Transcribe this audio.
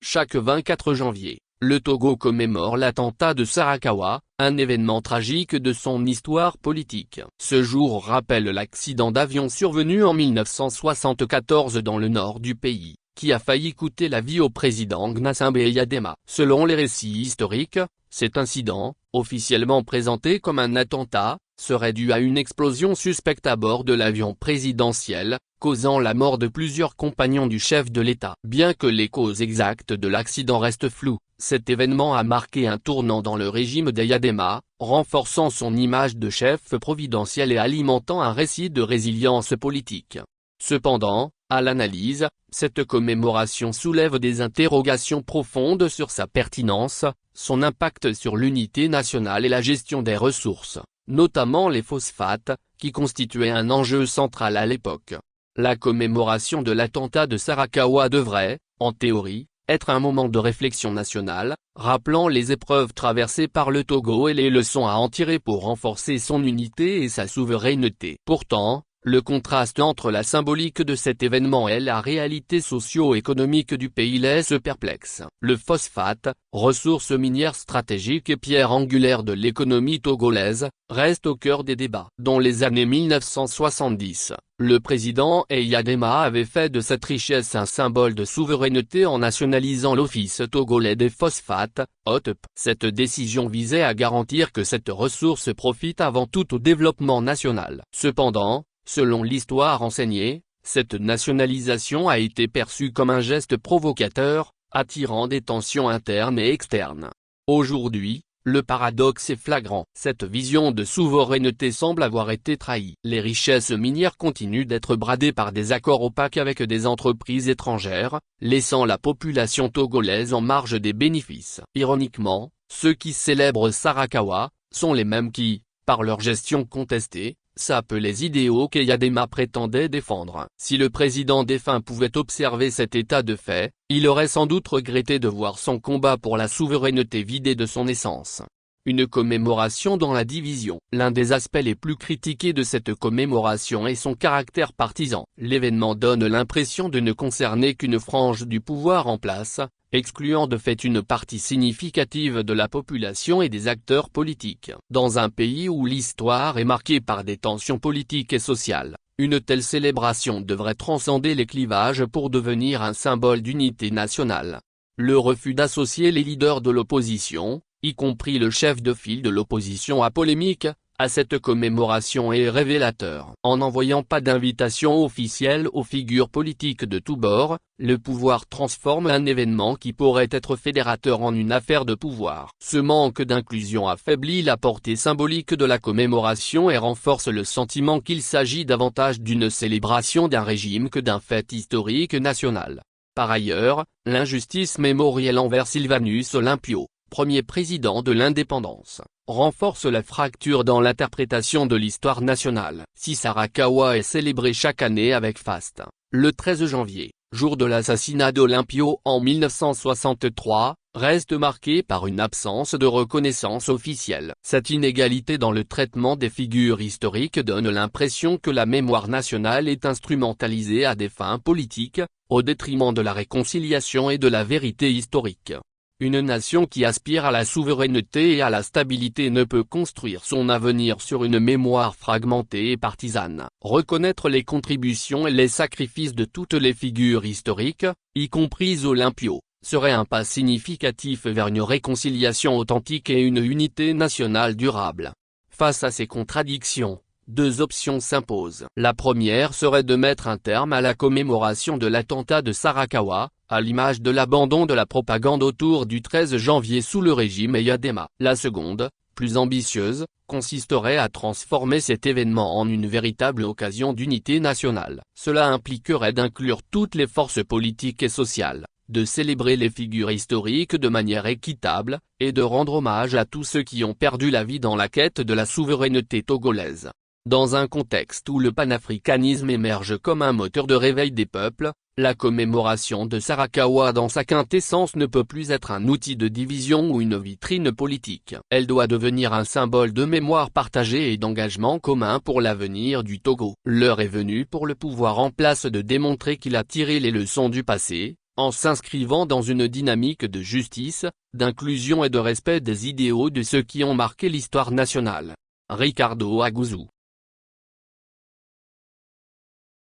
Chaque 24 janvier, le Togo commémore l'attentat de Sarakawa, un événement tragique de son histoire politique. Ce jour rappelle l'accident d'avion survenu en 1974 dans le nord du pays, qui a failli coûter la vie au président Gnassingbé Eyadema. Selon les récits historiques, cet incident, officiellement présenté comme un attentat, serait dû à une explosion suspecte à bord de l'avion présidentiel, causant la mort de plusieurs compagnons du chef de l'État. Bien que les causes exactes de l'accident restent floues, cet événement a marqué un tournant dans le régime d'Eyadema, renforçant son image de chef providentiel et alimentant un récit de résilience politique. Cependant, à l'analyse, cette commémoration soulève des interrogations profondes sur sa pertinence, son impact sur l'unité nationale et la gestion des ressources, notamment les phosphates, qui constituaient un enjeu central à l'époque. La commémoration de l'attentat de Sarakawa devrait, en théorie, être un moment de réflexion nationale, rappelant les épreuves traversées par le Togo et les leçons à en tirer pour renforcer son unité et sa souveraineté. Pourtant, le contraste entre la symbolique de cet événement et la réalité socio-économique du pays laisse perplexe. Le phosphate, ressource minière stratégique et pierre angulaire de l'économie togolaise, reste au cœur des débats. Dans les années 1970, le président Eyadema avait fait de cette richesse un symbole de souveraineté en nationalisant l'Office togolais des phosphates, OTP. Cette décision visait à garantir que cette ressource profite avant tout au développement national. Cependant, selon l'histoire enseignée, cette nationalisation a été perçue comme un geste provocateur, attirant des tensions internes et externes. Aujourd'hui, le paradoxe est flagrant. Cette vision de souveraineté semble avoir été trahie. Les richesses minières continuent d'être bradées par des accords opaques avec des entreprises étrangères, laissant la population togolaise en marge des bénéfices. Ironiquement, ceux qui célèbrent Sarakawa sont les mêmes qui, par leur gestion contestée, sapent les idéaux qu'Eyadema prétendait défendre. Si le président défunt pouvait observer cet état de fait, il aurait sans doute regretté de voir son combat pour la souveraineté vidé de son essence. Une commémoration dans la division. L'un des aspects les plus critiqués de cette commémoration est son caractère partisan. L'événement donne l'impression de ne concerner qu'une frange du pouvoir en place, excluant de fait une partie significative de la population et des acteurs politiques. Dans un pays où l'histoire est marquée par des tensions politiques et sociales, une telle célébration devrait transcender les clivages pour devenir un symbole d'unité nationale. Le refus d'associer les leaders de l'opposition, y compris le chef de file de l'opposition à polémique, à cette commémoration est révélateur. En n'envoyant pas d'invitation officielle aux figures politiques de tous bords, le pouvoir transforme un événement qui pourrait être fédérateur en une affaire de pouvoir. Ce manque d'inclusion affaiblit la portée symbolique de la commémoration et renforce le sentiment qu'il s'agit davantage d'une célébration d'un régime que d'un fait historique national. Par ailleurs, l'injustice mémorielle envers Sylvanus Olympio, premier président de l'indépendance, renforce la fracture dans l'interprétation de l'histoire nationale. Si Sarakawa est célébré chaque année avec faste, le 13 janvier, jour de l'assassinat d'Olympio en 1963, reste marqué par une absence de reconnaissance officielle. Cette inégalité dans le traitement des figures historiques donne l'impression que la mémoire nationale est instrumentalisée à des fins politiques, au détriment de la réconciliation et de la vérité historique. Une nation qui aspire à la souveraineté et à la stabilité ne peut construire son avenir sur une mémoire fragmentée et partisane. Reconnaître les contributions et les sacrifices de toutes les figures historiques, y compris Olympio, serait un pas significatif vers une réconciliation authentique et une unité nationale durable. Face à ces contradictions, deux options s'imposent. La première serait de mettre un terme à la commémoration de l'attentat de Sarakawa, à l'image de l'abandon de la propagande autour du 13 janvier sous le régime Eyadema. La seconde, plus ambitieuse, consisterait à transformer cet événement en une véritable occasion d'unité nationale. Cela impliquerait d'inclure toutes les forces politiques et sociales, de célébrer les figures historiques de manière équitable, et de rendre hommage à tous ceux qui ont perdu la vie dans la quête de la souveraineté togolaise. Dans un contexte où le panafricanisme émerge comme un moteur de réveil des peuples, la commémoration de Sarakawa dans sa quintessence ne peut plus être un outil de division ou une vitrine politique. Elle doit devenir un symbole de mémoire partagée et d'engagement commun pour l'avenir du Togo. L'heure est venue pour le pouvoir en place de démontrer qu'il a tiré les leçons du passé, en s'inscrivant dans une dynamique de justice, d'inclusion et de respect des idéaux de ceux qui ont marqué l'histoire nationale. Ricardo Aguzu.